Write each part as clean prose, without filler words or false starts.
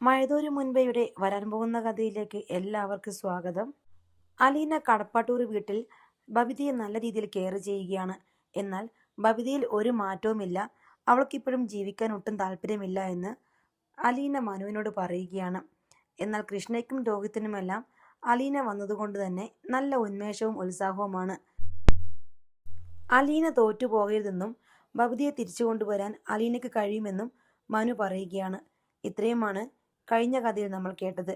മഴതോരു മുൻപയുടെ വരാൻ പോകുന്ന കഥയിലേക്ക് എല്ലാവർക്കും സ്വാഗതം. അലീന കടപ്പാട്ടൂർ വീട്ടിൽ ബബിതയെ നല്ല രീതിയിൽ കെയർ ചെയ്യുകയാണ്. എന്നാൽ ബബിതയിൽ ഒരു മാറ്റവുമില്ല, അവൾക്കിപ്പോഴും ജീവിക്കാൻ ഒട്ടും താല്പര്യമില്ല എന്ന് അലീന മനുവിനോട് പറയുകയാണ്. എന്നാൽ കൃഷ്ണയ്ക്കും രോഹിത്തിനുമെല്ലാം അലീന വന്നതുകൊണ്ട് തന്നെ നല്ല ഉന്മേഷവും ഉത്സാഹവുമാണ്. അലീന തോറ്റുപോകരുതെന്നും ബബിതയെ തിരിച്ചു കൊണ്ടുവരാൻ അലീനയ്ക്ക് കഴിയുമെന്നും മനു പറയുകയാണ്. ഇത്രയുമാണ് കഴിഞ്ഞ കഥയിൽ നമ്മൾ കേട്ടത്.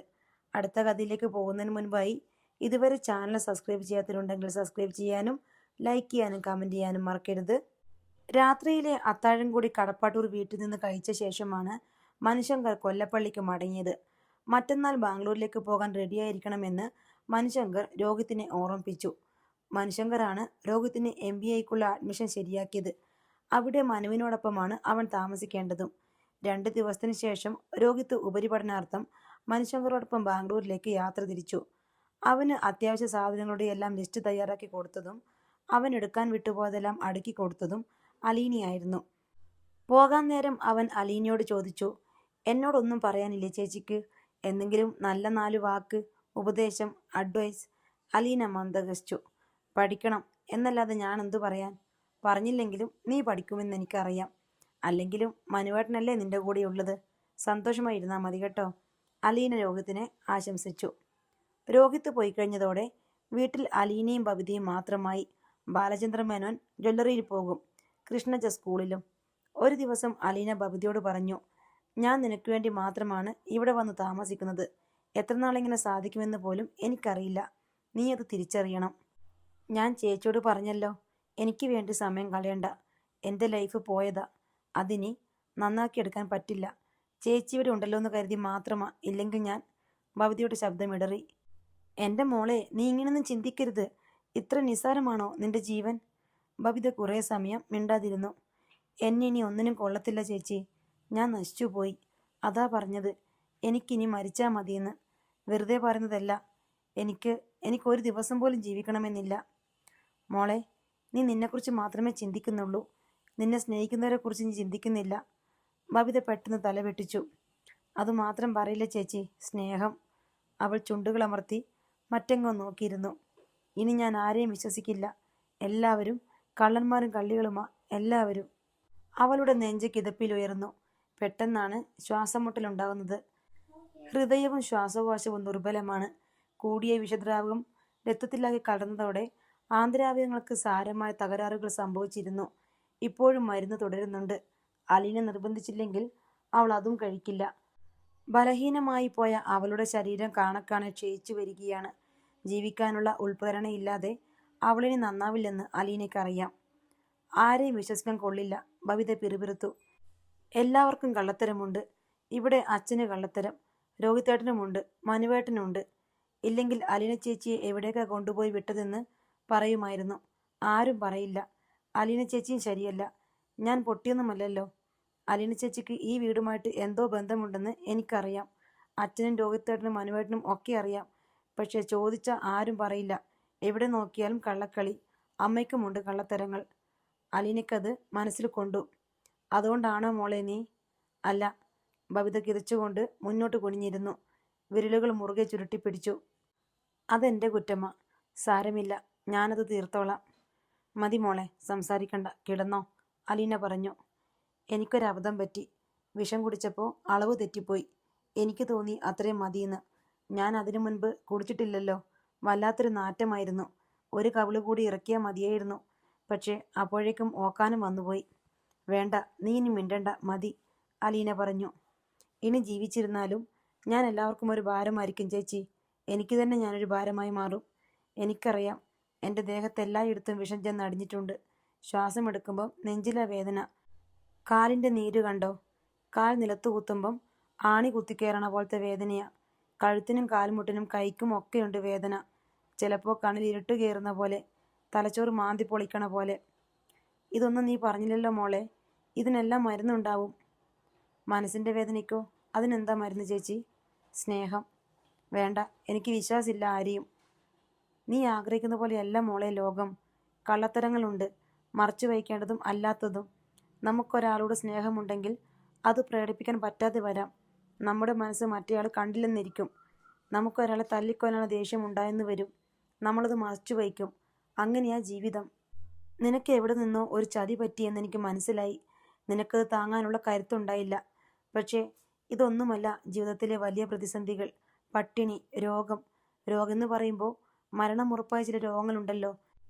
അടുത്ത കഥയിലേക്ക് പോകുന്നതിന് മുൻപായി ഇതുവരെ ചാനൽ സബ്സ്ക്രൈബ് ചെയ്യാത്തവരുണ്ടെങ്കിൽ സബ്സ്ക്രൈബ് ചെയ്യാനും ലൈക്ക് ചെയ്യാനും കമൻറ്റ് ചെയ്യാനും മറക്കരുത്. രാത്രിയിലെ അത്താഴം കൂടി കടപ്പാട്ടൂർ വീട്ടിൽ നിന്ന് കഴിച്ച ശേഷമാണ് മനുശങ്കർ കൊല്ലപ്പള്ളിക്ക് മടങ്ങിയത്. മറ്റന്നാൾ ബാംഗ്ലൂരിലേക്ക് പോകാൻ റെഡിയായിരിക്കണമെന്ന് മനുശങ്കർ രോഹിത്തിനെ ഓർമ്മിപ്പിച്ചു. മനുശങ്കറാണ് രോഹിത്തിന് MBAക്കുള്ള അഡ്മിഷൻ ശരിയാക്കിയത്. അവിടെ മനുവിനോടൊപ്പമാണ് അവൻ താമസിക്കേണ്ടതും. 2 ദിവസത്തിന് ശേഷം രോഹിത്ത് ഉപരിപഠനാർത്ഥം മനുശങ്കറോടൊപ്പം ബാംഗ്ലൂരിലേക്ക് യാത്ര തിരിച്ചു. അവന് അത്യാവശ്യ സാധനങ്ങളുടെ എല്ലാം ലിസ്റ്റ് തയ്യാറാക്കി കൊടുത്തതും അവൻ എടുക്കാൻ വിട്ടുപോയതെല്ലാം അടുക്കി കൊടുത്തതും അലീനയായിരുന്നു. പോകാൻ നേരം അവൻ അലീനയോട് ചോദിച്ചു, എന്നോടൊന്നും പറയാനില്ലേ ചേച്ചിക്ക്? എന്തെങ്കിലും നല്ല 4 വാക്ക്, ഉപദേശം, അഡ്വൈസ്? അലീന മന്ദഹസിച്ചു. പഠിക്കണം എന്നല്ലാതെ ഞാൻ എന്തു പറയാൻ? പറഞ്ഞില്ലെങ്കിലും നീ പഠിക്കുമെന്ന് എനിക്കറിയാം. അല്ലെങ്കിലും മനുവേട്ടനല്ലേ നിന്റെ കൂടെയുള്ളത്, സന്തോഷമായിരുന്നാൽ മതി കേട്ടോ. അലീന രോഹിത്തിനെ ആശംസിച്ചു. രോഹിത്ത് പോയി കഴിഞ്ഞതോടെ വീട്ടിൽ അലീനയും ബബിതയും മാത്രമായി. ബാലചന്ദ്ര മേനോൻ ജ്വല്ലറിയിൽ പോകും, കൃഷ്ണജ സ്കൂളിലും. ഒരു ദിവസം അലീന ബബിതയോട് പറഞ്ഞു, ഞാൻ നിനക്ക് വേണ്ടി മാത്രമാണ് ഇവിടെ വന്ന് താമസിക്കുന്നത്. എത്ര നാളിങ്ങനെ സാധിക്കുമെന്ന് പോലും എനിക്കറിയില്ല. നീ അത് തിരിച്ചറിയണം. ഞാൻ ചേച്ചിയോട് പറഞ്ഞല്ലോ, എനിക്ക് വേണ്ടി സമയം കളയണ്ട. എൻ്റെ ലൈഫ് പോയതാ, അതിനി നന്നാക്കിയെടുക്കാൻ പറ്റില്ല. ചേച്ചി ഇവിടെ ഉണ്ടല്ലോ എന്ന് കരുതി മാത്രമാ, ഇല്ലെങ്കിൽ ഞാൻ. ബബിതയുടെ ശബ്ദമിടറി. എൻ്റെ മോളെ, നീ ഇങ്ങനൊന്നും ചിന്തിക്കരുത്. ഇത്ര നിസ്സാരമാണോ നിന്റെ ജീവൻ? ബബിത കുറേ സമയം മിണ്ടാതിരുന്നു. എന്നെ ഇനി ഒന്നിനും കൊള്ളത്തില്ല ചേച്ചി, ഞാൻ നശിച്ചുപോയി. അതാ പറഞ്ഞത്, എനിക്കിനി മരിച്ചാൽ മതിയെന്ന്. വെറുതെ പറയുന്നതല്ല. എനിക്കൊരു ദിവസം പോലും ജീവിക്കണമെന്നില്ല. മോളെ, നീ നിന്നെക്കുറിച്ച് മാത്രമേ ചിന്തിക്കുന്നുള്ളൂ. നിന്നെ സ്നേഹിക്കുന്നവരെക്കുറിച്ച് നീ ചിന്തിക്കുന്നില്ല. ബബിത പെട്ടെന്ന് തലവെട്ടിച്ചു. അതുമാത്രം പറയില്ല ചേച്ചി, സ്നേഹം. അവൾ ചുണ്ടുകളമർത്തി മറ്റെങ്ങോ നോക്കിയിരുന്നു. ഇനി ഞാൻ ആരെയും വിശ്വസിക്കില്ല. എല്ലാവരും കള്ളന്മാരും കള്ളികളുമാ, എല്ലാവരും. അവളുടെ നെഞ്ച് കിതപ്പിലുയർന്നു. പെട്ടെന്നാണ് ശ്വാസമുട്ടലുണ്ടാകുന്നത്. ഹൃദയവും ശ്വാസകോശവും ദുർബലമാണ്. കൂടിയ വിഷദ്രാവകം രക്തത്തിലാകെ കടന്നതോടെ ആന്തരാവയവങ്ങൾക്ക് സാരമായ തകരാറുകൾ സംഭവിച്ചിരുന്നു. ഇപ്പോഴും മരുന്ന് തുടരുന്നുണ്ട്. അലീന നിർബന്ധിച്ചില്ലെങ്കിൽ അവൾ അതും കഴിക്കില്ല. ബലഹീനമായി പോയ അവളുടെ ശരീരം കാണെ ക്ഷയിച്ചു വരികയാണ്. ജീവിക്കാനുള്ള ഉൾപ്രേരണയില്ലാതെ അവളിനി നന്നാവില്ലെന്ന് അലീനയ്ക്കറിയാം. ആരെയും വിശ്വസിക്കാൻ കൊള്ളില്ല, ബബിത പിറുപിറുത്തു. എല്ലാവർക്കും കള്ളത്തരമുണ്ട്. ഇവിടെ അച്ഛന് കള്ളത്തരം, രോഹിത്തേട്ടനുമുണ്ട്, മനുവേട്ടനുണ്ട്. ഇല്ലെങ്കിൽ അലീന ചേച്ചിയെ എവിടേക്കാ കൊണ്ടുപോയി വിട്ടതെന്ന് പറയുമായിരുന്നു. ആരും പറയില്ല. അലീന ചേച്ചിയും ശരിയല്ല. ഞാൻ പൊട്ടിയൊന്നുമല്ലല്ലോ. അലീന ചേച്ചിക്ക് ഈ വീടുമായിട്ട് എന്തോ ബന്ധമുണ്ടെന്ന് എനിക്കറിയാം. അച്ഛനും രോഹിത്തേട്ടനും മനുവേട്ടനും ഒക്കെ അറിയാം. പക്ഷെ ചോദിച്ചാൽ ആരും പറയില്ല. എവിടെ നോക്കിയാലും കള്ളക്കളി. അമ്മയ്ക്കുമുണ്ട് കള്ളത്തരങ്ങൾ. അലീനയ്ക്കത് മനസ്സിൽ കൊണ്ടു. അതുകൊണ്ടാണോ മോളെ നീ? അല്ല. ബബിത കിതച്ചുകൊണ്ട് മുന്നോട്ട് കുനിഞ്ഞിരുന്നു. വിരലുകൾ മുറുകെ ചുരുട്ടിപ്പിടിച്ചു. അതെൻ്റെ കുറ്റമാ. സാരമില്ല, ഞാനത് തീർത്തോളാം. മതി മോളെ, സംസാരിക്കണ്ട, കിടന്നോ, അലീന പറഞ്ഞു. എനിക്കൊരബദ്ധം പറ്റി. വിഷം കുടിച്ചപ്പോൾ അളവ് തെറ്റിപ്പോയി. എനിക്ക് തോന്നി അത്രയും മതിയെന്ന്. ഞാൻ അതിനു മുൻപ് കുടിച്ചിട്ടില്ലല്ലോ. വല്ലാത്തൊരു നാറ്റമായിരുന്നു. ഒരു കവിള് കൂടി ഇറക്കിയാൽ മതിയായിരുന്നു. പക്ഷേ അപ്പോഴേക്കും ഓക്കാനും വന്നുപോയി. വേണ്ട, നീ ഇനി മിണ്ടണ്ട, മതി, അലീന പറഞ്ഞു. ഇനി ജീവിച്ചിരുന്നാലും ഞാൻ എല്ലാവർക്കും ഒരു ഭാരമായിരിക്കും ചേച്ചി. എനിക്ക് തന്നെ ഞാനൊരു ഭാരമായി മാറും. എനിക്കറിയാം. എൻ്റെ ദേഹത്തെല്ലായിടത്തും വിഷം ചെന്ന് അടിഞ്ഞിട്ടുണ്ട്. ശ്വാസമെടുക്കുമ്പം നെഞ്ചിലെ വേദന. കാലിൻ്റെ നീര് കണ്ടോ? കാൽ നിലത്ത് കുത്തുമ്പം ആണി കുത്തിക്കയറണ പോലത്തെ വേദനയാ. കഴുത്തിനും കാൽമുട്ടിനും കൈക്കും ഒക്കെയുണ്ട് വേദന. ചിലപ്പോൾ കണ്ണിൽ ഇരുട്ട് കയറുന്ന പോലെ, തലച്ചോറ് മാന്തി പൊളിക്കണ പോലെ. ഇതൊന്നും നീ പറഞ്ഞില്ലല്ലോ മോളെ. ഇതിനെല്ലാം മരുന്നുണ്ടാവും. മനസ്സിൻ്റെ വേദനയ്ക്കോ? അതിനെന്താ മരുന്ന് ചേച്ചി? സ്നേഹം. വേണ്ട, എനിക്ക് വിശ്വാസമില്ല ആരെയും. നീ ആഗ്രഹിക്കുന്ന പോലെയല്ല മോളെ ലോകം. കള്ളത്തരങ്ങളുണ്ട്, മറച്ചു വയ്ക്കേണ്ടതും അല്ലാത്തതും. നമുക്കൊരാളോട് സ്നേഹമുണ്ടെങ്കിൽ അത് പ്രകടിപ്പിക്കാൻ പറ്റാതെ വരാം. നമ്മുടെ മനസ്സ് മറ്റേയാൾ കണ്ടില്ലെന്നിരിക്കും. നമുക്കൊരാളെ തല്ലിക്കൊല്ലാനുള്ള ദേഷ്യം ഉണ്ടായെന്ന് വരും. നമ്മളത് മറച്ചു വയ്ക്കും. അങ്ങനെയാ ജീവിതം. നിനക്ക് എവിടെ നിന്നോ ഒരു ചതി പറ്റിയെന്ന് എനിക്ക് മനസ്സിലായി. നിനക്കത് താങ്ങാനുള്ള കരുത്തുണ്ടായില്ല. പക്ഷേ ഇതൊന്നുമല്ല ജീവിതത്തിലെ വലിയ പ്രതിസന്ധികൾ. പട്ടിണി, രോഗം. രോഗമെന്ന് പറയുമ്പോൾ മരണം ഉറപ്പായ ചില രോഗങ്ങളുണ്ടല്ലോ.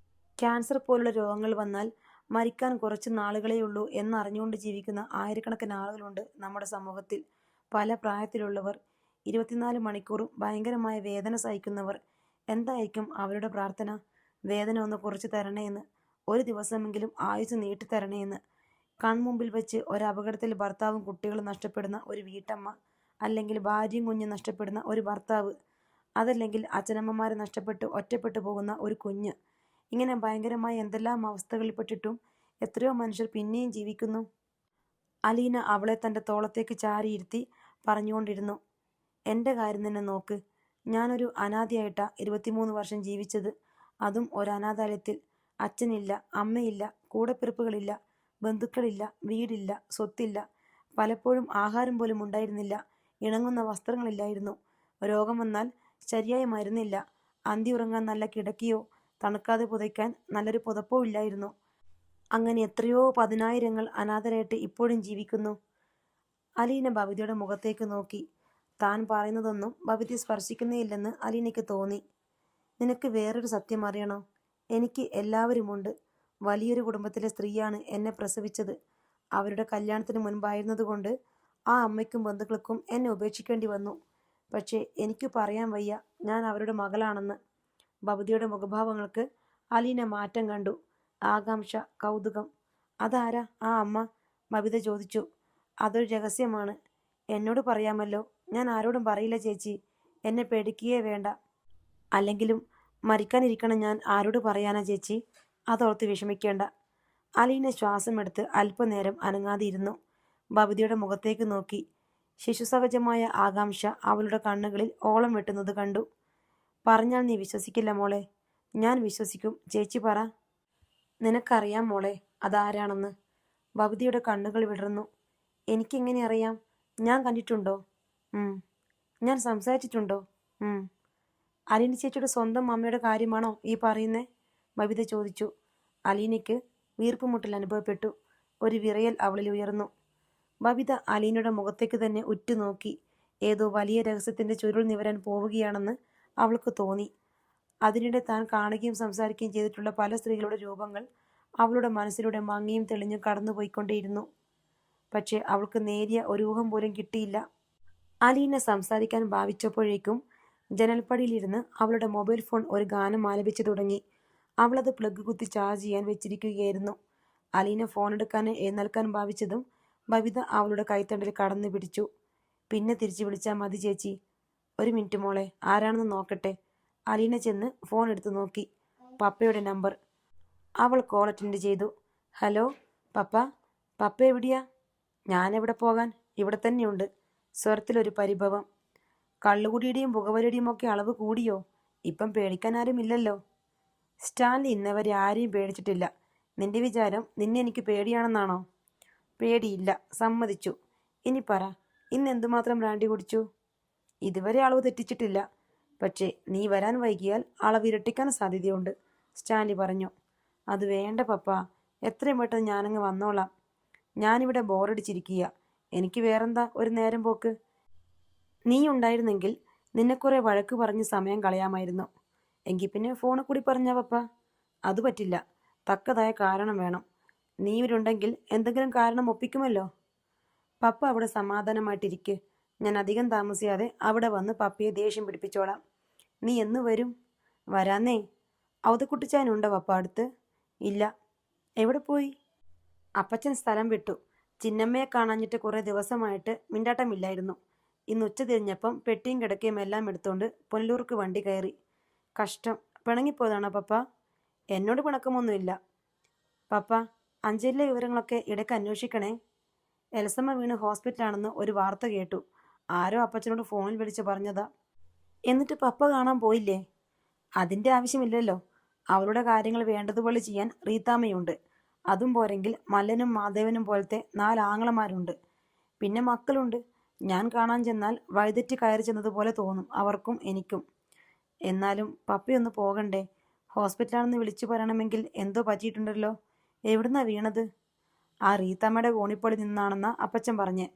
ക്യാൻസർ പോലുള്ള രോഗങ്ങൾ വന്നാൽ മരിക്കാൻ കുറച്ച് നാളുകളേ ഉള്ളൂ എന്നറിഞ്ഞുകൊണ്ട് ജീവിക്കുന്ന ആയിരക്കണക്കിന് ആളുകളുണ്ട് നമ്മുടെ സമൂഹത്തിൽ. പല പ്രായത്തിലുള്ളവർ, 24 മണിക്കൂറും ഭയങ്കരമായ വേദന സഹിക്കുന്നവർ. എന്തായിരിക്കും അവരുടെ പ്രാർത്ഥന? വേദന ഒന്ന് കുറച്ച് തരണേ എന്ന്, ഒരു ദിവസമെങ്കിലും ആയുസ് നീട്ടിത്തരണേ എന്ന്. കൺമുമ്പിൽ വെച്ച് ഒരപകടത്തിൽ ഭർത്താവും കുട്ടികളും നഷ്ടപ്പെടുന്ന ഒരു വീട്ടമ്മ, അല്ലെങ്കിൽ ഭാര്യയും കുഞ്ഞും നഷ്ടപ്പെടുന്ന ഒരു ഭർത്താവ്, അതല്ലെങ്കിൽ അച്ഛനമ്മമാരെ നഷ്ടപ്പെട്ട് ഒറ്റപ്പെട്ടു പോകുന്ന ഒരു കുഞ്ഞ്. ഇങ്ങനെ ഭയങ്കരമായ എന്തെല്ലാം അവസ്ഥകളിൽപ്പെട്ടിട്ടും എത്രയോ മനുഷ്യർ പിന്നെയും ജീവിക്കുന്നു. അലീന അവളെ തൻ്റെ തോളത്തേക്ക് ചാരിയിരുത്തി പറഞ്ഞുകൊണ്ടിരുന്നു. എൻ്റെ കാര്യം തന്നെ നോക്ക്. ഞാനൊരു അനാഥയായിട്ടാ 23 വർഷം ജീവിച്ചത്. അതും ഒരു അനാഥാലയത്തിൽ. അച്ഛനില്ല, അമ്മയില്ല, കൂടപ്പിറപ്പുകളില്ല, ബന്ധുക്കളില്ല, വീടില്ല, സ്വത്തില്ല. പലപ്പോഴും ആഹാരം പോലും ഉണ്ടായിരുന്നില്ല. ഇണങ്ങുന്ന വസ്ത്രങ്ങളില്ലായിരുന്നു. രോഗം വന്നാൽ ശരിയായ മരുന്നില്ല. അന്തി ഉറങ്ങാൻ നല്ല കിടക്കയോ തണുക്കാതെ പുതയ്ക്കാൻ നല്ലൊരു പുതപ്പോ ഇല്ലായിരുന്നു. അങ്ങനെ എത്രയോ 10,000 അനാഥരായിട്ട് ഇപ്പോഴും ജീവിക്കുന്നു. അലീന ബബിതയുടെ മുഖത്തേക്ക് നോക്കി. താൻ പറയുന്നതൊന്നും ബബിതയെ സ്പർശിക്കുന്നേയില്ലെന്ന് അലീനയ്ക്ക് തോന്നി. നിനക്ക് വേറൊരു സത്യം അറിയണോ? എനിക്ക് എല്ലാവരുമുണ്ട്. വലിയൊരു കുടുംബത്തിലെ സ്ത്രീയാണ് എന്നെ പ്രസവിച്ചത്. അവരുടെ കല്യാണത്തിന് മുൻപായിരുന്നതുകൊണ്ട് ആ അമ്മയ്ക്കും ബന്ധുക്കൾക്കും എന്നെ ഉപേക്ഷിക്കേണ്ടി വന്നു. പക്ഷേ എനിക്ക് പറയാൻ വയ്യ ഞാൻ അവരുടെ മകളാണെന്ന്. ബബിതയുടെ മുഖഭാവങ്ങൾക്ക് അലീന മാറ്റം കണ്ടു. ആകാംക്ഷ, കൗതുകം. അതാരാ ആ അമ്മ? ബബിത ചോദിച്ചു. അതൊരു രഹസ്യമാണ്. എന്നോട് പറയാമല്ലോ. ഞാൻ ആരോടും പറയില്ല ചേച്ചി. എന്നെ പേടിക്കുകയേ വേണ്ട. അല്ലെങ്കിലും മരിക്കാനിരിക്കണം ഞാൻ ആരോട് പറയാനാ ചേച്ചി? അതോർത്ത് വിഷമിക്കേണ്ട. അലീന ശ്വാസമെടുത്ത് അല്പനേരം അനങ്ങാതിരുന്നു. ബബിതയുടെ മുഖത്തേക്ക് നോക്കി. ശിശുസഹജമായ ആകാംക്ഷ അവളുടെ കണ്ണുകളിൽ ഓളം വെട്ടുന്നത് കണ്ടു. പറഞ്ഞാൽ നീ വിശ്വസിക്കില്ല മോളെ. ഞാൻ വിശ്വസിക്കും. ചേച്ചി പറ. നിനക്കറിയാം മോളെ അതാരാണെന്ന്. ബബിതയുടെ കണ്ണുകൾ വിടർന്നു. എനിക്കെങ്ങനെ അറിയാം? ഞാൻ കണ്ടിട്ടുണ്ടോ? ഞാൻ സംസാരിച്ചിട്ടുണ്ടോ? അലീന ചേച്ചിയുടെ സ്വന്തം അമ്മയുടെ കാര്യമാണോ ഈ പറയുന്നേ? ബബിത ചോദിച്ചു. അലീനയ്ക്ക് വീർപ്പുമുട്ടൽ അനുഭവപ്പെട്ടു. ഒരു വിറയൽ അവളിൽ ഉയർന്നു. ബബിത അലീനയുടെ മുഖത്തേക്ക് തന്നെ ഉറ്റുനോക്കി. ഏതോ വലിയ രഹസ്യത്തിന്റെ ചുരുൾ നിവരാൻ പോവുകയാണെന്ന് അവൾക്ക് തോന്നി. അതിനിടെ താൻ കാണുകയും സംസാരിക്കുകയും ചെയ്തിട്ടുള്ള പല സ്ത്രീകളുടെ രൂപങ്ങൾ അവളുടെ മനസ്സിലൂടെ മങ്ങിയും തെളിഞ്ഞും കടന്നുപോയിക്കൊണ്ടേയിരുന്നു. പക്ഷെ അവൾക്ക് നേരിയ ഒരു ഊഹം പോലും കിട്ടിയില്ല. അലീന സംസാരിക്കാൻ ഭാവിച്ചപ്പോഴേക്കും ജനൽപ്പടിയിലിരുന്ന് അവളുടെ മൊബൈൽ ഫോൺ ഒരു ഗാനം ആലപിച്ചു തുടങ്ങി. അവളത് പ്ലഗ് കുത്തി ചാർജ് ചെയ്യാൻ വെച്ചിരിക്കുകയായിരുന്നു. അലീന ഫോൺ എടുക്കാൻ എഴുന്നേൽക്കാൻ ഭാവിച്ചതും ബബിത അവളുടെ കൈത്തണ്ടിൽ കടന്നു പിടിച്ചു. പിന്നെ തിരിച്ചു വിളിച്ചാൽ മതി ചേച്ചി. ഒരു മിനിറ്റ് മോളെ, ആരാണെന്ന് നോക്കട്ടെ. അലീന ചെന്ന് ഫോൺ എടുത്തു നോക്കി. പപ്പയുടെ നമ്പർ. അവൾ കോൾ അറ്റൻഡ് ചെയ്തു. ഹലോ പപ്പ. പപ്പ എവിടെയാ? ഞാനെവിടെ പോകാൻ, ഇവിടെ തന്നെയുണ്ട്. സ്വരത്തിലൊരു പരിഭവം. കള്ളുകുടിയുടെയും പുകവലിയുടെയും ഒക്കെ അളവ് കൂടിയോ? ഇപ്പം പേടിക്കാൻ ആരുമില്ലല്ലോ. സ്റ്റാൻലി ഇന്നവരെ ആരെയും പേടിച്ചിട്ടില്ല. നിന്റെ വിചാരം നിന്നെ എനിക്ക് പേടിയാണെന്നാണോ? പേടിയില്ല, സമ്മതിച്ചു. ഇനി പറ, ഇന്ന് എന്തുമാത്രം ബ്രാൻഡി കുടിച്ചു? ഇതുവരെ അളവ് തെറ്റിച്ചിട്ടില്ല. പക്ഷേ നീ വരാൻ വൈകിയാൽ അളവ് ഇരട്ടിക്കാൻ സാധ്യതയുണ്ട്, സ്റ്റാൻലി പറഞ്ഞു. അത് വേണ്ട പപ്പ, എത്രയും പെട്ടെന്ന് ഞാനങ്ങ് വന്നോളാം. ഞാനിവിടെ ബോറടിച്ചിരിക്കുക. എനിക്ക് വേറെന്താ ഒരു നേരം പോക്ക്? നീ ഉണ്ടായിരുന്നെങ്കിൽ നിന്നെ കുറെ വഴക്ക് പറഞ്ഞ് സമയം കളയാമായിരുന്നു. എങ്കിൽ പിന്നെ ഫോണിൽ കൂടി പറഞ്ഞാ പപ്പ? അത് പറ്റില്ല. തക്കതായ കാരണം വേണം. നീ ഇവരുണ്ടെങ്കിൽ എന്തെങ്കിലും കാരണം ഒപ്പിക്കുമല്ലോ. പപ്പ അവിടെ സമാധാനമായിട്ടിരിക്കെ. ഞാൻ അധികം താമസിയാതെ അവിടെ വന്ന് പപ്പയെ ദേഷ്യം പിടിപ്പിച്ചോളാം. നീ എന്ന് വരും? വരാന്നേ. ഔതക്കുട്ടിച്ചാനുണ്ടോ പപ്പ അടുത്ത്? ഇല്ല. എവിടെ പോയി? അപ്പച്ചൻ സ്ഥലം വിട്ടു. ചിന്നമ്മയെ കാണാഞ്ഞിട്ട് കുറേ ദിവസമായിട്ട് മിണ്ടാട്ടമില്ലായിരുന്നു. ഇന്ന് ഉച്ച തിരിഞ്ഞപ്പം പെട്ടിയും കിടക്കയും എല്ലാം എടുത്തോണ്ട് പുനലൂർക്ക് വണ്ടി കയറി. കഷ്ടം. പിണങ്ങിപ്പോയതാണോ പപ്പ? എന്നോട് പിണക്കമൊന്നുമില്ല പപ്പ. അഞ്ജലിയിലെ വിവരങ്ങളൊക്കെ ഇടയ്ക്ക് അന്വേഷിക്കണേ. എൽസമ്മ വീണ് ഹോസ്പിറ്റലാണെന്ന് ഒരു വാർത്ത കേട്ടു. ആരോ അപ്പച്ചനോട് ഫോണിൽ വിളിച്ച് പറഞ്ഞതാ. എന്നിട്ട് പപ്പ കാണാൻ പോയില്ലേ? അതിൻ്റെ ആവശ്യമില്ലല്ലോ. അവളുടെ കാര്യങ്ങൾ വേണ്ടതുപോലെ ചെയ്യാൻ റീത്താമ്മയുണ്ട്. അതും പോരെങ്കിൽ മല്ലനും മാധവനും പോലത്തെ 4 ആങ്ങളമാരുണ്ട്. പിന്നെ മക്കളുണ്ട്. ഞാൻ കാണാൻ ചെന്നാൽ വഴിതെറ്റി കയറി ചെന്നതുപോലെ തോന്നും അവർക്കും എനിക്കും. എന്നാലും പപ്പയൊന്ന് പോകണ്ടേ? ഹോസ്പിറ്റലാണെന്ന് വിളിച്ചു പറയണമെങ്കിൽ എന്തോ പറ്റിയിട്ടുണ്ടല്ലോ. എവിടുന്നാ വീണത്? ആ റീത്തമ്മയുടെ കോണിപ്പടി നിന്നാണെന്നാ അപ്പച്ചൻ പറഞ്ഞേ.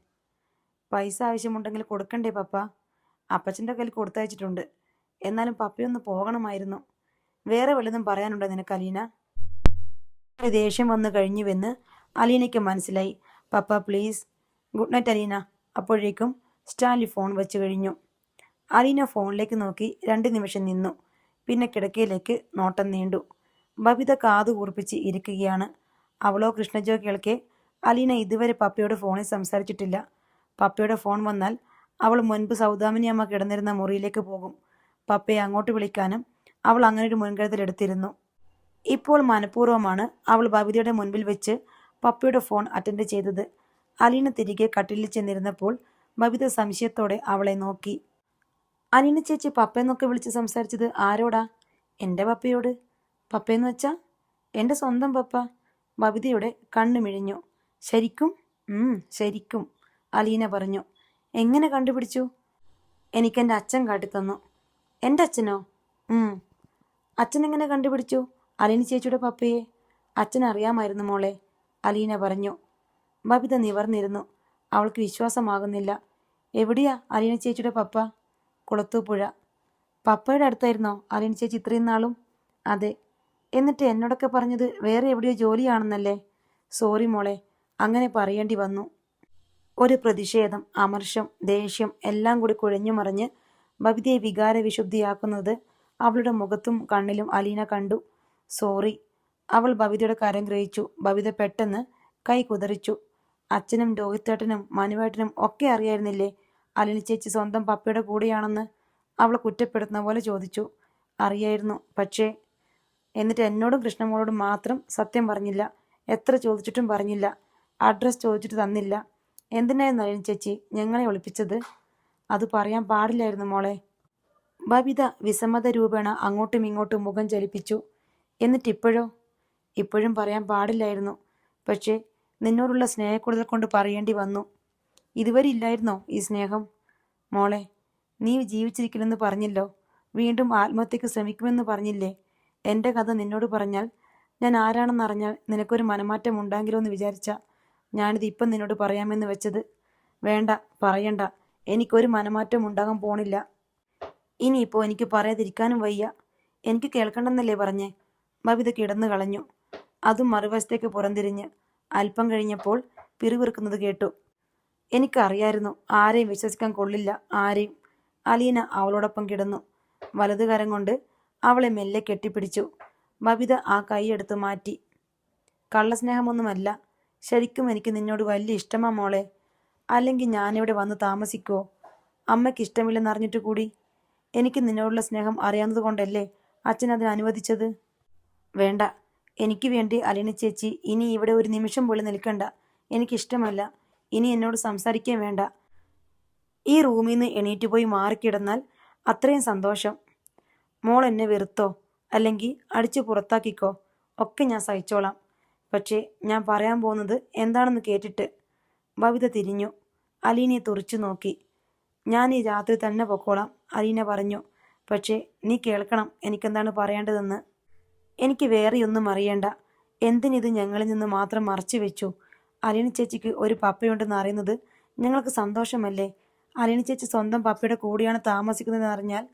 പൈസ ആവശ്യമുണ്ടെങ്കിൽ കൊടുക്കണ്ടേ പപ്പ? അപ്പച്ചൻ്റെ കയ്യിൽ കൊടുത്തയച്ചിട്ടുണ്ട്. എന്നാലും പപ്പയൊന്ന് പോകണമായിരുന്നു. വേറെ വല്ലതും പറയാനുണ്ടോ നിനക്ക് അലീന? ദേഷ്യം വന്നു കഴിഞ്ഞുവെന്ന് അലീനയ്ക്ക് മനസ്സിലായി. പപ്പ പ്ലീസ്. Good night Aleena. അപ്പോഴേക്കും സ്റ്റാൻലി ഫോൺ വെച്ച് കഴിഞ്ഞു. അലീന ഫോണിലേക്ക് നോക്കി 2 നിമിഷം നിന്നു. പിന്നെ കിടക്കയിലേക്ക് നോട്ടം നീണ്ടു. ബബിത കാതു കൂർപ്പിച്ച് ഇരിക്കുകയാണ്. അവളോ കൃഷ്ണജോ കേൾക്കെ അലീന ഇതുവരെ പപ്പയോട് ഫോണിൽ സംസാരിച്ചിട്ടില്ല. പപ്പയുടെ ഫോൺ വന്നാൽ അവൾ മുൻപ് സൗദാമിനി അമ്മ കിടന്നിരുന്ന മുറിയിലേക്ക് പോകും. പപ്പയെ അങ്ങോട്ട് വിളിക്കാനും അവൾ അങ്ങനൊരു മുൻകരുതലെടുത്തിരുന്നു. ഇപ്പോൾ മനഃപൂർവ്വമാണ് അവൾ ബബിതയുടെ മുൻപിൽ വെച്ച് പപ്പയുടെ ഫോൺ അറ്റൻഡ് ചെയ്തത്. അലീന തിരികെ കട്ടിലിൽ ചെന്നിരുന്നപ്പോൾ ബബിത സംശയത്തോടെ അവളെ നോക്കി. അലീന ചേച്ചി പപ്പയെന്നൊക്കെ വിളിച്ച് സംസാരിച്ചത് ആരോടാ? എൻ്റെ പപ്പയോട്. പപ്പയെന്ന് വെച്ചാ? എൻ്റെ സ്വന്തം പപ്പ. ബബിതയുടെ കണ്ണു മിഴിഞ്ഞു. ശരിക്കും? ശരിക്കും, അലീന പറഞ്ഞു. എങ്ങനെ കണ്ടുപിടിച്ചു? എനിക്കെൻ്റെ അച്ഛൻ കാട്ടിത്തന്നു. എൻ്റെ അച്ഛനോ? അച്ഛൻ എങ്ങനെ കണ്ടുപിടിച്ചു അലീന ചേച്ചിയുടെ പപ്പയെ? അച്ഛൻ അറിയാമായിരുന്നു മോളെ, അലീന പറഞ്ഞു. ബബിത നിവർന്നിരുന്നു. അവൾക്ക് വിശ്വാസമാകുന്നില്ല. എവിടെയാ അലീന ചേച്ചിയുടെ പപ്പ? കുളത്തൂപ്പുഴ. പപ്പയുടെ അടുത്തായിരുന്നോ അലീന ചേച്ചി ഇത്രയും നാളും? അതെ. എന്നിട്ട് എന്നോടൊക്കെ പറഞ്ഞത് വേറെ എവിടെയോ ജോലിയാണെന്നല്ലേ? സോറി മോളെ, അങ്ങനെ പറയേണ്ടി വന്നു. ഒരു പ്രതിഷേധം, അമർഷം, ദേഷ്യം എല്ലാം കൂടി കുഴഞ്ഞു മറിഞ്ഞ് ബബിതയെ വികാരവിശുദ്ധിയാക്കുന്നത് അവളുടെ മുഖത്തും കണ്ണിലും അലീന കണ്ടു. സോറി. അവൾ ബബിതയുടെ കരം ഗ്രഹിച്ചു. ബബിത പെട്ടെന്ന് കൈ കുതറിച്ചു. അച്ഛനും രോഹിത്തേട്ടനും മനുവേട്ടനും ഒക്കെ അറിയായിരുന്നില്ലേ അലീന ചേച്ചി സ്വന്തം പപ്പയുടെ കൂടെയാണെന്ന്? അവൾ കുറ്റപ്പെടുത്തുന്ന പോലെ ചോദിച്ചു. അറിയായിരുന്നു, പക്ഷേ. എന്നിട്ട് എന്നോടും കൃഷ്ണമോളോടും മാത്രം സത്യം പറഞ്ഞില്ല. എത്ര ചോദിച്ചിട്ടും പറഞ്ഞില്ല. അഡ്രസ്സ് ചോദിച്ചിട്ട് തന്നില്ല. എന്തിനായിരുന്നു അലീന ചേച്ചി ഞങ്ങളെ ഒളിപ്പിച്ചത്? അത് പറയാൻ പാടില്ലായിരുന്നു മോളെ. ബബിത വിസമ്മത രൂപേണ അങ്ങോട്ടും ഇങ്ങോട്ടും മുഖം ചലിപ്പിച്ചു. എന്നിട്ടിപ്പോഴോ? ഇപ്പോഴും പറയാൻ പാടില്ലായിരുന്നു. പക്ഷേ നിന്നോടുള്ള സ്നേഹക്കൂടുതൽ കൊണ്ട് പറയേണ്ടി വന്നു. ഇതുവരെ ഇല്ലായിരുന്നോ ഈ സ്നേഹം? മോളെ, നീ ജീവിച്ചിരിക്കില്ലെന്ന് പറഞ്ഞല്ലോ. വീണ്ടും ആത്മഹത്യക്ക് ശ്രമിക്കുമെന്ന് പറഞ്ഞില്ലേ? എൻ്റെ കഥ നിന്നോട് പറഞ്ഞാൽ, ഞാൻ ആരാണെന്നറിഞ്ഞാൽ നിനക്കൊരു മനമാറ്റം ഉണ്ടാകില്ലോ എന്ന് വിചാരിച്ച ഞാനിത് ഇപ്പം നിന്നോട് പറയാമെന്ന് വെച്ചത്. വേണ്ട, പറയണ്ട. എനിക്കൊരു മനമാറ്റം ഉണ്ടാകാൻ പോണില്ല. ഇനിയിപ്പോൾ എനിക്ക് പറയാതിരിക്കാനും വയ്യ. എനിക്ക് കേൾക്കണ്ടെന്നല്ലേ പറഞ്ഞേ? ബബിത കിടന്നു കളഞ്ഞു. അതും മറുവശത്തേക്ക് പുറംതിരിഞ്ഞ്. അല്പം കഴിഞ്ഞപ്പോൾ പിറുപിറുക്കുന്നത് കേട്ടു. എനിക്കറിയായിരുന്നു ആരെയും വിശ്വസിക്കാൻ കൊള്ളില്ല, ആരെയും. അലീന അവളോടൊപ്പം കിടന്നു. വലതുകരം കൊണ്ട് അവളെ മെല്ലെ കെട്ടിപ്പിടിച്ചു. ബബിത ആ കൈയെടുത്ത് മാറ്റി. കള്ളസ്നേഹമൊന്നുമല്ല. ശരിക്കും എനിക്ക് നിന്നോട് വലിയ ഇഷ്ടമാ മോളെ. അല്ലെങ്കിൽ ഞാനിവിടെ വന്ന് താമസിക്കുമോ? അമ്മയ്ക്ക് ഇഷ്ടമില്ലെന്നറിഞ്ഞിട്ട് കൂടി. എനിക്ക് നിന്നോടുള്ള സ്നേഹം അറിയാവുന്നത് കൊണ്ടല്ലേ അച്ഛൻ അതിന് അനുവദിച്ചത്? വേണ്ട, എനിക്ക് വേണ്ടി അലീന ചേച്ചി ഇനി ഇവിടെ ഒരു നിമിഷം പോലും നിൽക്കണ്ട. എനിക്കിഷ്ടമല്ല. ഇനി എന്നോട് സംസാരിക്കാൻ വേണ്ട. ഈ റൂമിൽ നിന്ന് എണീറ്റ് പോയി മാറിക്കിടന്നാൽ അത്രയും സന്തോഷം. മോൾ എന്നെ വെറുത്തോ അല്ലെങ്കിൽ അടിച്ചു പുറത്താക്കിക്കോ, ഒക്കെ ഞാൻ സഹിച്ചോളാം. പക്ഷേ ഞാൻ പറയാൻ പോകുന്നത് എന്താണെന്ന് കേട്ടിട്ട്. ബബിത തിരിഞ്ഞു. അലീനയെ തുറിച്ചു നോക്കി. ഞാൻ ഈ രാത്രി തന്നെ പൊക്കോളാം, അലീന പറഞ്ഞു. പക്ഷേ നീ കേൾക്കണം എനിക്കെന്താണ് പറയേണ്ടതെന്ന്. എനിക്ക് വേറെയൊന്നും അറിയണ്ട. എന്തിനിത് ഞങ്ങളിൽ നിന്ന് മാത്രം മറച്ചു വെച്ചു? അലീന ചേച്ചിക്ക് ഒരു പപ്പയുണ്ടെന്ന് അറിയുന്നത് ഞങ്ങൾക്ക് സന്തോഷമല്ലേ? അലീന ചേച്ചി സ്വന്തം പപ്പയുടെ കൂടെയാണ് താമസിക്കുന്നതെന്ന് അറിഞ്ഞാൽ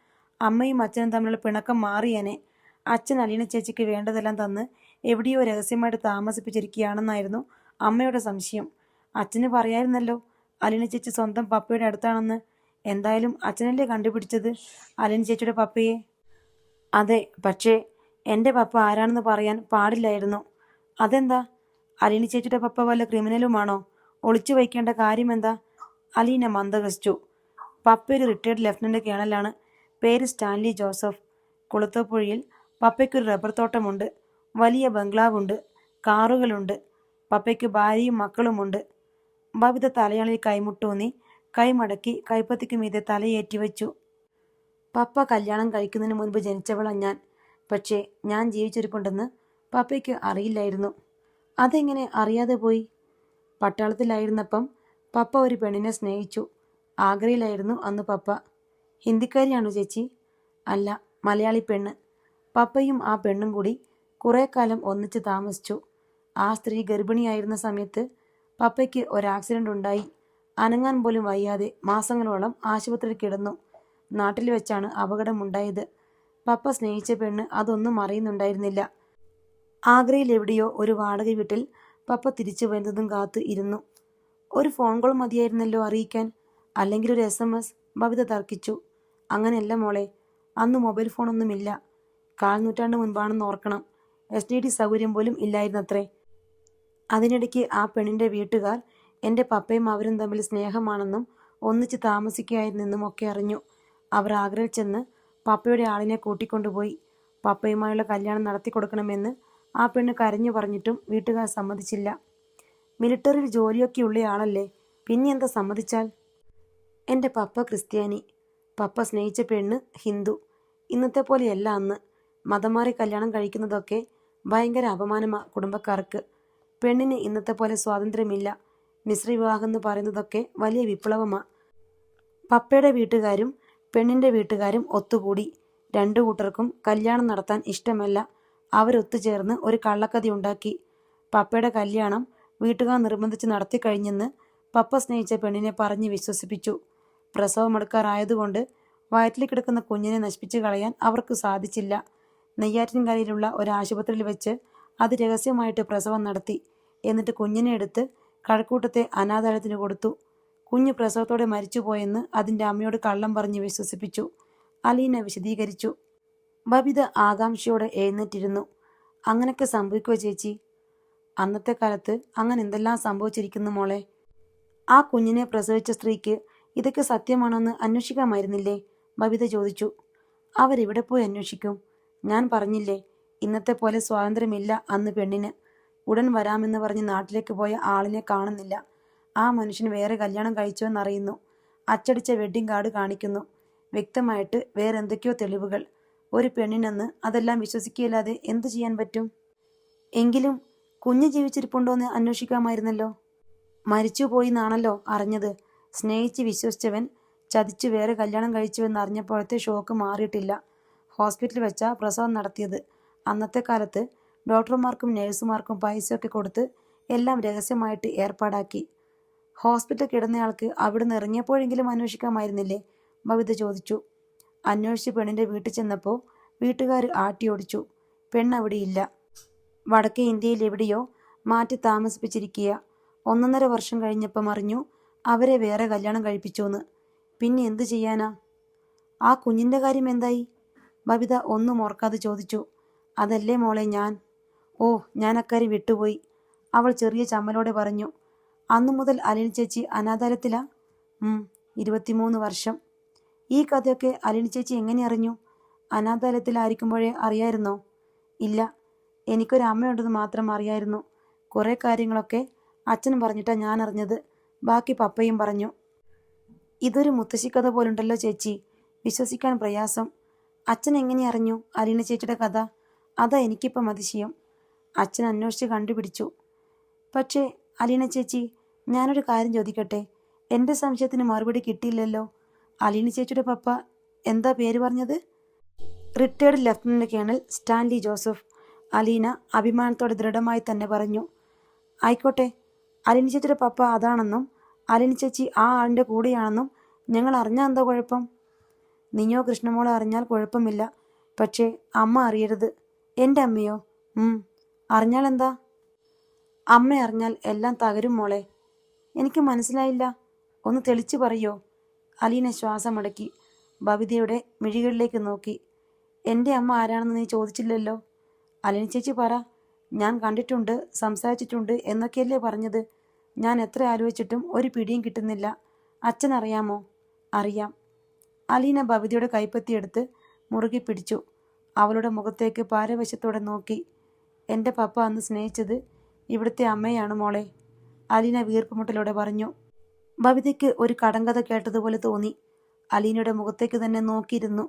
അമ്മയും അച്ഛനും തമ്മിലുള്ള പിണക്കം മാറിയേനെ. അച്ഛൻ അലീന ചേച്ചിക്ക് വേണ്ടതെല്ലാം തന്ന് എവിടെയോ രഹസ്യമായിട്ട് താമസിപ്പിച്ചിരിക്കുകയാണെന്നായിരുന്നു അമ്മയുടെ സംശയം. അച്ഛന് പറയായിരുന്നല്ലോ അലീന ചേച്ചി സ്വന്തം പപ്പയുടെ അടുത്താണെന്ന്. എന്തായാലും അച്ഛനല്ലേ കണ്ടുപിടിച്ചത് അലീന ചേച്ചിയുടെ പപ്പയെ? അതെ, പക്ഷേ എൻ്റെ പപ്പ ആരാണെന്ന് പറയാൻ പാടില്ലായിരുന്നു. അതെന്താ? അലീന ചേച്ചിയുടെ പപ്പ വല്ല ക്രിമിനലുമാണോ? ഒളിച്ചു വയ്ക്കേണ്ട കാര്യമെന്താ? അലീന മന്ദഹസിച്ചു. പപ്പ ഒരു റിട്ടയർഡ് ലെഫ്റ്റനന്റ് കേണലാണ്. പേര് സ്റ്റാൻലി ജോസഫ്. കുളത്തൂപ്പുഴയിൽ പപ്പയ്ക്കൊരു റബ്ബർ തോട്ടമുണ്ട്. വലിയ ബംഗ്ലാവുണ്ട്. കാറുകളുണ്ട്. പപ്പയ്ക്ക് ഭാര്യയും മക്കളുമുണ്ട്. ബബിത തലയാളിൽ കൈമുട്ടൂന്നി കൈമടക്കി കൈപ്പത്തിക്ക് മീതെ തലയേറ്റി വെച്ചു. പപ്പ കല്യാണം കഴിക്കുന്നതിന് മുൻപ് ജനിച്ചവളാ ഞാൻ. പക്ഷേ ഞാൻ ജീവിച്ചിരിപ്പുണ്ടെന്ന് പപ്പയ്ക്ക് അറിയില്ലായിരുന്നു. അതെങ്ങനെ അറിയാതെ പോയി? പട്ടാളത്തിലായിരുന്നപ്പം പപ്പ ഒരു പെണ്ണിനെ സ്നേഹിച്ചു. ആഗ്രയിലായിരുന്നു അന്ന് പപ്പ. ഹിന്ദിക്കാരിയാണോ ചേച്ചി? അല്ല, മലയാളി പെണ്ണ്. പപ്പയും ആ പെണ്ണും കൂടി കുറേ കാലം ഒന്നിച്ച് താമസിച്ചു. ആ സ്ത്രീ ഗർഭിണിയായിരുന്ന സമയത്ത് പപ്പയ്ക്ക് ഒരു ആക്സിഡന്റ് ഉണ്ടായി. അനങ്ങാൻ പോലും വയ്യാതെ മാസങ്ങളോളം ആശുപത്രിയിൽ കിടന്നു. നാട്ടിൽ വെച്ചാണ് അപകടമുണ്ടായത്. പപ്പ സ്നേഹിച്ച പെണ്ണ് അതൊന്നും അറിയുന്നുണ്ടായിരുന്നില്ല. ആഗ്രയിൽ എവിടെയോ ഒരു വാടക വീട്ടിൽ പപ്പ തിരിച്ചു വരുന്നതും കാത്ത് ഇരുന്നു. ഒരു ഫോൺ കോൾ മതിയായിരുന്നല്ലോ അറിയിക്കാൻ, അല്ലെങ്കിൽ ഒരു SMS. ബബിത തർക്കിച്ചു. അങ്ങനെയല്ല മോളെ, അന്ന് മൊബൈൽ ഫോണൊന്നുമില്ല. 1/4 നൂറ്റാണ്ട് മുൻപാണെന്ന് ഓർക്കണം. STD സൗകര്യം പോലും ഇല്ലായിരുന്നത്രേ. അതിനിടയ്ക്ക് ആ പെണ്ണിൻ്റെ വീട്ടുകാർ എൻ്റെ പപ്പയും അവരും തമ്മിൽ സ്നേഹമാണെന്നും ഒന്നിച്ച് താമസിക്കുകയായിരുന്നെന്നും ഒക്കെ അറിഞ്ഞു. അവർ ആഗ്രയിൽ ചെന്ന് പപ്പയുടെ ആളിനെ കൂട്ടിക്കൊണ്ടുപോയി. പപ്പയുമായുള്ള കല്യാണം നടത്തി കൊടുക്കണമെന്ന് ആ പെണ്ണ് കരഞ്ഞു പറഞ്ഞിട്ടും വീട്ടുകാർ സമ്മതിച്ചില്ല. മിലിട്ടറിയിൽ ജോലിയൊക്കെ ആളല്ലേ, പിന്നെ എന്താ സമ്മതിച്ചാൽ? എൻ്റെ പപ്പ ക്രിസ്ത്യാനി, പപ്പ സ്നേഹിച്ച പെണ്ണ് ഹിന്ദു. ഇന്നത്തെ പോലെയല്ല അന്ന്. മതം മാറി കല്യാണം കഴിക്കുന്നതൊക്കെ ഭയങ്കര അപമാനമാണ് കുടുംബക്കാർക്ക്. പെണ്ണിന് ഇന്നത്തെ പോലെ സ്വാതന്ത്ര്യമില്ല. മിശ്ര വിവാഹം എന്ന് പറയുന്നതൊക്കെ വലിയ വിപ്ലവമാണ്. പപ്പയുടെ വീട്ടുകാരും പെണ്ണിൻ്റെ വീട്ടുകാരും ഒത്തുകൂടി. രണ്ടു കൂട്ടർക്കും കല്യാണം നടത്താൻ ഇഷ്ടമല്ല. അവരൊത്തുചേർന്ന് ഒരു കള്ളക്കഥ ഉണ്ടാക്കി. പപ്പയുടെ കല്യാണം വീട്ടുകാർ നിർബന്ധിച്ച് നടത്തി കഴിഞ്ഞെന്ന് പപ്പ സ്നേഹിച്ച പെണ്ണിനെ പറഞ്ഞ് വിശ്വസിപ്പിച്ചു. പ്രസവമെടുക്കാറായതുകൊണ്ട് വയറ്റിൽ കിടക്കുന്ന കുഞ്ഞിനെ നശിപ്പിച്ചു കളയാൻ അവർക്ക് സാധിച്ചില്ല. നെയ്യാറ്റിൻകരയിലുള്ള ഒരു ആശുപത്രിയിൽ വെച്ച് അത് രഹസ്യമായിട്ട് പ്രസവം നടത്തി. എന്നിട്ട് കുഞ്ഞിനെ എടുത്ത് കഴക്കൂട്ടത്തെ അനാഥാലയത്തിന് കൊടുത്തു. കുഞ്ഞ് പ്രസവത്തോടെ മരിച്ചുപോയെന്ന് അതിൻ്റെ അമ്മയോട് കള്ളം പറഞ്ഞ് വിശ്വസിപ്പിച്ചു. അലീന വിശദീകരിച്ചു. ബബിത ആകാംക്ഷയോടെ എഴുന്നേറ്റിരുന്നു. അങ്ങനെയൊക്കെ സംഭവിക്കുമോ ചേച്ചി? അന്നത്തെ കാലത്ത് അങ്ങനെ എന്തെല്ലാം സംഭവിച്ചിരിക്കുന്നു മോളെ. ആ കുഞ്ഞിനെ പ്രസവിച്ച സ്ത്രീക്ക് ഇതൊക്കെ സത്യമാണോന്ന് അന്വേഷിക്കാമായിരുന്നില്ലേ? ബബിത ചോദിച്ചു. അവരെവിടെ പോയി അന്വേഷിക്കും? ഞാൻ പറഞ്ഞില്ലേ, ഇന്നത്തെ പോലെ സ്വാതന്ത്ര്യമില്ല അന്ന് പെണ്ണിന്. ഉടൻ വരാമെന്ന് പറഞ്ഞ് നാട്ടിലേക്ക് പോയ ആളിനെ കാണുന്നില്ല. ആ മനുഷ്യൻ വേറെ കല്യാണം കഴിച്ചോന്നറിയുന്നു. അച്ചടിച്ച വെഡ്ഡിംഗ് കാർഡ് കാണിക്കുന്നു. വ്യക്തമായിട്ട് വേറെ എന്തൊക്കെയോ തെളിവുകൾ. ഒരു പെണ്ണിനെന്ന് അതെല്ലാം വിശ്വസിക്കില്ലാതെ എന്തു ചെയ്യാൻ പറ്റും? എങ്കിലും കുഞ്ഞ് ജീവിച്ചിരിപ്പുണ്ടോയെന്ന് അന്വേഷിക്കാമായിരുന്നല്ലോ. മരിച്ചുപോയി എന്നാണല്ലോ അറിഞ്ഞത്. സ്നേഹിച്ച് വിശ്വസിച്ചവൻ ചതിച്ച് വേറെ കല്യാണം കഴിച്ചുവെന്ന് അറിഞ്ഞപ്പോഴത്തെ ഷോക്ക് മാറിയിട്ടില്ല. ഹോസ്പിറ്റലിൽ വെച്ചാ പ്രസവം നടത്തിയത്. അന്നത്തെ കാലത്ത് ഡോക്ടർമാർക്കും നഴ്സുമാർക്കും പൈസയൊക്കെ കൊടുത്ത് എല്ലാം രഹസ്യമായിട്ട് ഏർപ്പാടാക്കി. ഹോസ്പിറ്റൽ കിടന്നയാൾക്ക് അവിടുന്ന് ഇറങ്ങിയപ്പോഴെങ്കിലും അന്വേഷിക്കാമായിരുന്നില്ലേ? ബബിത ചോദിച്ചു. അന്വേഷിച്ച് പെണ്ണിൻ്റെ വീട്ടിൽ ചെന്നപ്പോൾ വീട്ടുകാർ ആട്ടിയോടിച്ചു. പെണ്ണവിടെയില്ല. വടക്കേ ഇന്ത്യയിൽ എവിടെയോ മാറ്റി താമസിപ്പിച്ചിരിക്കുക. 1.5 വർഷം കഴിഞ്ഞപ്പം അറിഞ്ഞു അവരെ വേറെ കല്യാണം കഴിപ്പിച്ചോന്ന്. പിന്നെ എന്തു ചെയ്യാനാ? ആ കുഞ്ഞിൻ്റെ കാര്യം എന്തായി? ബബിത ഒന്നും ഓർക്കാതെ ചോദിച്ചു. അതല്ലേ മോളെ ഞാൻ അക്കാര്യം വിട്ടുപോയി. അവൾ ചെറിയ ചമ്മലോടെ പറഞ്ഞു. അന്നു മുതൽ അലിനി ചേച്ചി അനാഥാലയത്തിലാ? 23 വർഷം. ഈ കഥയൊക്കെ അലിനി ചേച്ചി എങ്ങനെ അറിഞ്ഞു? അനാഥാലയത്തിലായിരിക്കുമ്പോഴേ അറിയായിരുന്നോ? ഇല്ല, എനിക്കൊരു അമ്മയുണ്ടെന്ന് മാത്രം അറിയായിരുന്നു. കുറേ കാര്യങ്ങളൊക്കെ അച്ഛൻ പറഞ്ഞിട്ടാണ് ഞാൻ അറിഞ്ഞത്. ബാക്കി പപ്പയും പറഞ്ഞു. ഇതൊരു മുത്തശ്ശിക്കഥ പോലുണ്ടല്ലോ ചേച്ചി, വിശ്വസിക്കാൻ പ്രയാസം. അച്ഛൻ എങ്ങനെ അറിഞ്ഞു അലീന ചേച്ചിയുടെ കഥ? അതാ എനിക്കിപ്പം അതിശയം. അച്ഛൻ അന്വേഷിച്ച് കണ്ടുപിടിച്ചു. പക്ഷേ അലീന ചേച്ചി, ഞാനൊരു കാര്യം ചോദിക്കട്ടെ? എൻ്റെ സംശയത്തിന് മറുപടി കിട്ടിയില്ലല്ലോ. അലീന ചേച്ചിയുടെ പപ്പ എന്താ പേര് പറഞ്ഞത്? Retired lieutenant colonel Stanley Joseph. Aleena അഭിമാനത്തോടെ ദൃഢമായി തന്നെ പറഞ്ഞു. ആയിക്കോട്ടെ, അലീന ചേച്ചിയുടെ പപ്പ അതാണെന്നും അലീന ചേച്ചി ആ ആളിൻ്റെ കൂടെയാണെന്നും ഞങ്ങൾ അറിഞ്ഞാൽ എന്താ കുഴപ്പം? നീയോ കൃഷ്ണമോളെ അറിഞ്ഞാൽ കുഴപ്പമില്ല, പക്ഷേ അമ്മ അറിയരുത്. എൻ്റെ അമ്മയോ? അറിഞ്ഞാൽ എന്താ? അമ്മ അറിഞ്ഞാൽ എല്ലാം തകരും മോളെ. എനിക്ക് മനസ്സിലായില്ല, ഒന്ന് തെളിച്ചു പറയോ? അലീന ശ്വാസമടക്കി ബബിതയുടെ മിഴികളിലേക്ക് നോക്കി. എൻ്റെ അമ്മ ആരാണെന്ന് നീ ചോദിച്ചില്ലല്ലോ. അലീന ചേച്ചി പറ. ഞാൻ കണ്ടിട്ടുണ്ട്, സംസാരിച്ചിട്ടുണ്ട് എന്നൊക്കെയല്ലേ പറഞ്ഞത്. ഞാൻ എത്ര ആലോചിച്ചിട്ടും ഒരു പിടിയും കിട്ടുന്നില്ല. അച്ഛനറിയാമോ? അറിയാം. അലീന ബബിതയുടെ കൈപ്പത്തിയെടുത്ത് മുറുകി പിടിച്ചു. അവളുടെ മുഖത്തേക്ക് പാരവശ്യത്തോടെ നോക്കി. എൻ്റെ പപ്പ അന്ന് സ്നേഹിച്ചത് ഇവിടുത്തെ അമ്മയാണ് മോളെ, അലീന വീർപ്പുമുട്ടലോടെ പറഞ്ഞു. ബബിതയ്ക്ക് ഒരു കടങ്കഥ കേട്ടതുപോലെ തോന്നി. അലീനയുടെ മുഖത്തേക്ക് തന്നെ നോക്കിയിരുന്നു.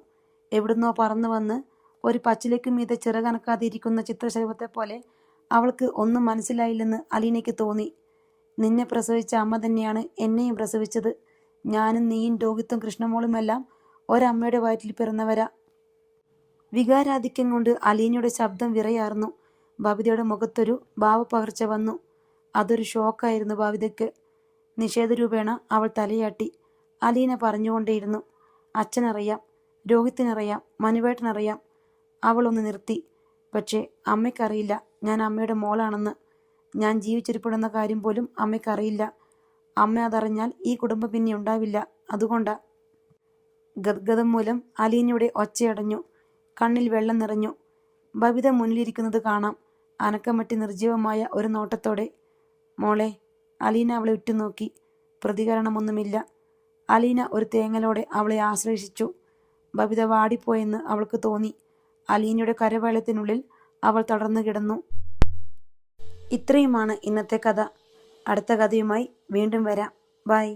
എവിടുന്നോ പറന്നു വന്ന് ഒരു പച്ചിലയ്ക്ക് മീതെ ചിറകനക്കാതെ ഇരിക്കുന്ന ചിത്രശലഭത്തെ പോലെ അവൾക്ക് ഒന്നും മനസ്സിലായില്ലെന്ന് അലീനയ്ക്ക് തോന്നി. നിന്നെ പ്രസവിച്ച അമ്മ തന്നെയാണ് എന്നെയും പ്രസവിച്ചത്. ഞാനും നീയും രോഹിത്തും കൃഷ്ണമോളുമെല്ലാം ഒരമ്മയുടെ വയറ്റിൽ പിറന്നവരാ. വികാരാധിക്യം കൊണ്ട് അലീനയുടെ ശബ്ദം വിറയാർന്നു. ബബിതയുടെ മുഖത്തൊരു ഭാവപ്പകർച്ച വന്നു. അതൊരു ഷോക്കായിരുന്നു ബബിതയ്ക്ക്. നിഷേധരൂപേണ അവൾ തലയാട്ടി. അലീന പറഞ്ഞുകൊണ്ടേയിരുന്നു, അച്ഛനറിയാം, രോഹിത്തിനറിയാം, മനുവേട്ടനറിയാം. അവൾ ഒന്ന് നിർത്തി. പക്ഷേ അമ്മയ്ക്കറിയില്ല ഞാൻ അമ്മയുടെ മോളാണെന്ന്. ഞാൻ ജീവിച്ചിരിപ്പുണ്ടെന്ന കാര്യം പോലും അമ്മയ്ക്കറിയില്ല. അമ്മ അതറിഞ്ഞാൽ ഈ കുടുംബം പിന്നെ ഉണ്ടാവില്ല. അതുകൊണ്ടാ. ഗദ്ഗതം മൂലം അലീനയുടെ ഒച്ചയടഞ്ഞു. കണ്ണിൽ വെള്ളം നിറഞ്ഞു. ബബിത മുന്നിലിരിക്കുന്നത് കാണാം, അനക്കമറ്റി നിർജീവമായ ഒരു നോട്ടത്തോടെ. മോളെ. അലീന അവളെ ഉറ്റുനോക്കി. പ്രതികരണമൊന്നുമില്ല. അലീന ഒരു തേങ്ങലോടെ അവളെ ആശ്ലേഷിച്ചു. ബബിത വാടിപ്പോയെന്ന് അവൾക്ക് തോന്നി. അലീനയുടെ കരവലയത്തിനുള്ളിൽ അവൾ തളർന്നു കിടന്നു. ഇത്രയുമാണ് ഇന്നത്തെ കഥ. അടുത്ത കഥയുമായി വീണ്ടും വരാം. ബൈ.